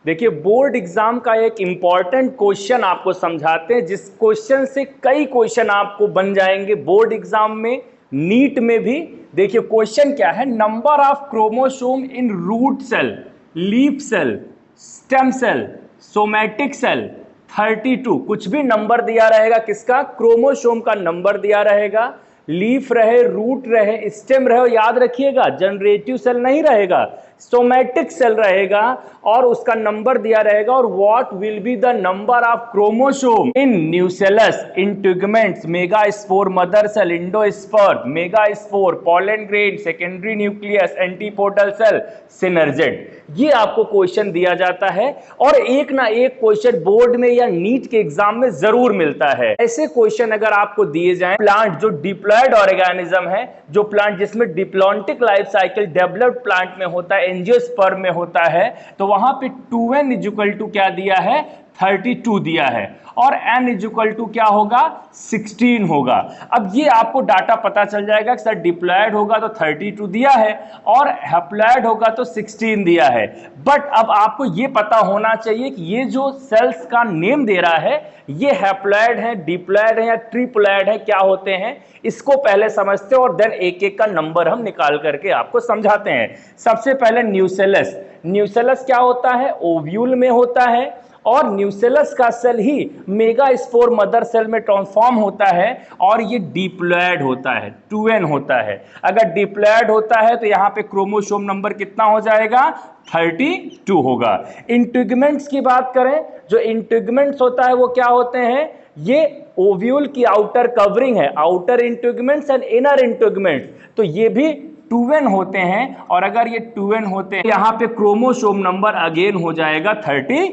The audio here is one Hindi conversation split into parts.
देखिए बोर्ड एग्जाम का एक इंपॉर्टेंट क्वेश्चन आपको समझाते हैं, जिस क्वेश्चन से कई क्वेश्चन आपको बन जाएंगे बोर्ड एग्जाम में, नीट में भी। देखिए क्वेश्चन क्या है, number of chromosome in root cell, leaf cell, stem cell, somatic cell 32। कुछ भी नंबर दिया रहेगा, किसका, क्रोमोसोम का नंबर दिया रहेगा, लीफ रहे, रूट रहे, स्टेम रहे, याद रखिएगा जनरेटिव सेल नहीं रहेगा, सोमैटिक सेल रहेगा और उसका नंबर दिया रहेगा। और what will be the number of chromosome in nucellus, integuments, megaspore, mother cell, endosperm, megaspore, pollen grain, secondary nucleus, antipodal cell, synergid. ये आपको क्वेश्चन दिया जाता है और एक ना एक क्वेश्चन बोर्ड में या नीट के एग्जाम में जरूर मिलता है। ऐसे क्वेश्चन अगर आपको दिए जाएं, प्लांट जो डिप्लॉयड ऑर्गेनिज्म है, जो प्लांट जिसमें diplontic life cycle developed plant में होता है, एंजियोस्पर्म में होता है, तो वहां पे 2n इक्वल टू क्या दिया है, 32 दिया है और n इक्वल टू क्या होगा, 16 होगा। अब ये आपको डाटा पता चल जाएगा कि सर डिप्लॉयड होगा तो 32 दिया है और हैप्लॉयड होगा तो 16 दिया है। बट अब आपको ये पता होना चाहिए कि ये जो सेल्स का नेम दे रहा है, ये हैप्लॉयड है, डिप्लॉयड है या ट्रिप्लॉयड है, क्या होते हैं, इसको पहले समझते हैं और देन एक एक का नंबर हम निकाल करके आपको समझाते हैं। सबसे पहले न्यूसेलस। न्यूसेलस क्या होता है, ओव्यूल में होता है और न्यूसेलस का सेल ही मेगास्पोर मदर सेल में ट्रांसफॉर्म होता है और ये डिप्लॉयड होता है, 2n होता है। अगर डिप्लॉयड होता है तो यहां पे क्रोमोसोम नंबर कितना हो जाएगा, 32 होगा। इंटीगमेंट्स की बात करें, जो इंटीगमेंट्स होता है वो क्या होते हैं, ये ओव्यूल की आउटर कवरिंग है, आउटर इंटीगमेंट्स एंड इनर इंटीगमेंट्स, तो ये भी 2n होते हैं और अगर ये 2n होते हैं यहां पे क्रोमोसोम नंबर अगेन हो जाएगा 32।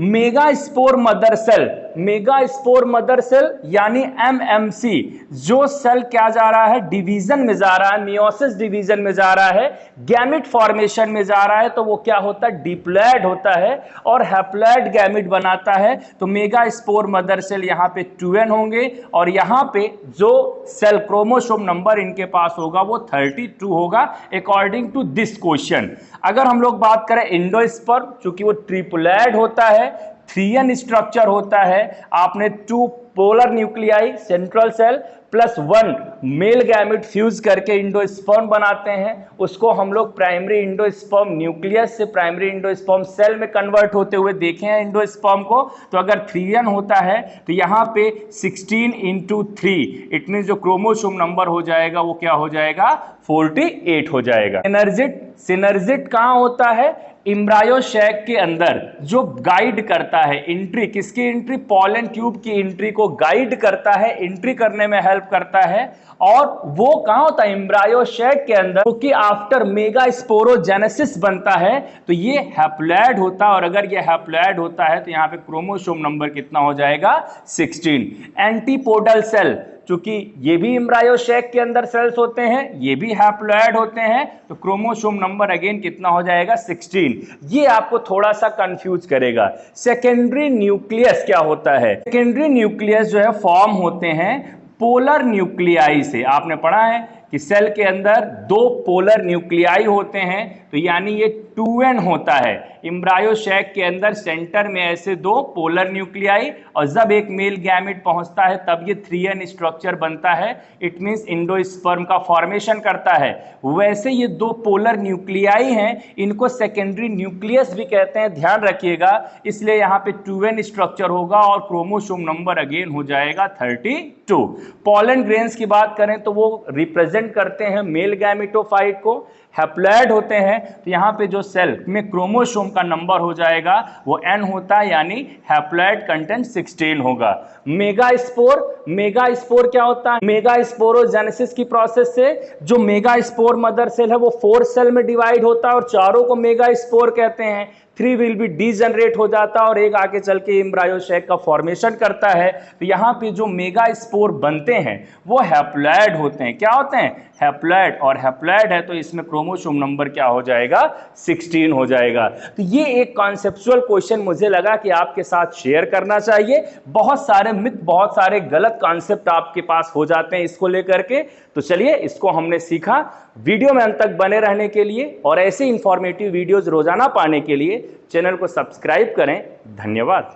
Megaspore mother cell, megaspore mother cell यानी MMC, जो सेल क्या जा रहा है, डिवीजन में जा रहा है, मियोसिस डिवीजन में जा रहा है, गैमिट फॉर्मेशन में जा रहा है, तो वो क्या होता है, डिप्लॉयड होता है और हैप्लॉयड गैमिट बनाता है। तो मेगास्पोर मदर सेल यहां पे 2n होंगे और यहां पे जो सेल क्रोमोसोम नंबर इनके पास होगा वो 32 होगा अकॉर्डिंग टू दिस क्वेश्चन। अगर हम लोग बात करें इंडोस्पर्म, चूंकि वो ट्रिप्लॉयड होता है, 3n स्ट्रक्चर होता है, आपने 2 polar nuclei central cell plus 1 male gamete fuse करके इंडोस्पर्म बनाते हैं, उसको हम लोग प्राइमरी इंडोस्पर्म न्यूक्लियस से प्राइमरी इंडोस्पर्म सेल में कन्वर्ट होते हुए देखे हैं इंडोस्पर्म को। तो अगर 3n होता है तो यहाँ पे 16 इंटू 3, इट मीन जो क्रोमोसोम नंबर हो जाएगा वो क्या हो जाएगा, 48 हो जाएगा। सिनर्जिट, सिनर्जिट कहाँ होता है, एम्ब्रायो शैक के अंदर, जो गाइड करता है एंट्री, किसकी एंट्री, पॉलन ट्यूब की एंट्री को गाइड करता है, एंट्री करने में हेल्प करता है। और वो कहां होता है, एम्ब्रायो शैक के अंदर, क्योंकि आफ्टर मेगास्पोरोजेनेसिस बनता है तो ये हैप्लॉयड होता है और अगर ये हैप्लॉयड होता है तो यहां पे क्रोमोसोम नंबर कितना हो जाएगा, 16। एंटीपोडल सेल, चूंकि ये भी एम्ब्रायो शैक के अंदर सेल्स होते हैं, ये भी हैप्लॉयड होते हैं, तो क्रोमोसोम नंबर अगेन कितना हो जाएगा, 16। ये आपको थोड़ा सा कंफ्यूज करेगा। सेकेंडरी न्यूक्लियस क्या होता है, सेकेंडरी न्यूक्लियस जो है फॉर्म होते हैं पोलर न्यूक्लियाई से। आपने पढ़ा है कि सेल के अंदर 2 पोलर न्यूक्लियाई होते हैं, तो यानी ये 2n होता है। एम्ब्रायो शैक के अंदर सेंटर में ऐसे 2 पोलर न्यूक्लियाई और जब एक मेल गैमेट पहुंचता है तब ये 3n स्ट्रक्चर बनता है, इट मींस इंडोस्पर्म का फॉर्मेशन करता है। वैसे ये 2 पोलर न्यूक्लियाई हैं, इनको सेकेंडरी न्यूक्लियस भी कहते हैं, ध्यान रखिएगा। इसलिए यहाँ पे 2n स्ट्रक्चर होगा और क्रोमोसोम नंबर अगेन हो जाएगा 32। पॉलन ग्रेन्स की बात करें तो वो रिप्रेजेंट करते हैं मेल गैमेटोफाइट को। हैप्लॉयड होते हैं तो यहाँ पे जो सेल में क्रोमोसोम का नंबर हो जाएगा वो n होता है, यानी हैप्लॉयड कंटेंट 16 होगा। मेगास्पोर, मेगास्पोर क्या होता है, मेगास्पोरोजेनेसिस की प्रोसेस से जो मेगास्पोर मदर सेल है वो 4 सेल में डिवाइड होता है और चारों को मेगास्पोर कहते हैं। 3 विल बी डीजनरेट हो जाता है और एक आगे चल के एम्ब्रायो शैक का फॉर्मेशन करता है। तो यहाँ पे जो मेगास्पोर बनते हैं वो हैप्लॉयड होते हैं, क्या होते हैं, हैप्लॉयड, और हैप्लॉयड है तो इसमें क्रोमोसोम नंबर क्या हो जाएगा, 16 हो जाएगा। तो ये एक कॉन्सेप्चुअल क्वेश्चन मुझे लगा कि आपके साथ शेयर करना चाहिए। बहुत सारे मिथ, बहुत सारे गलत कॉन्सेप्ट आपके पास हो जाते हैं इसको लेकर के। तो चलिए, इसको हमने सीखा। वीडियो में अंत तक बने रहने के लिए और ऐसे इंफॉर्मेटिव वीडियोस रोजाना पाने के लिए चैनल को सब्सक्राइब करें। धन्यवाद।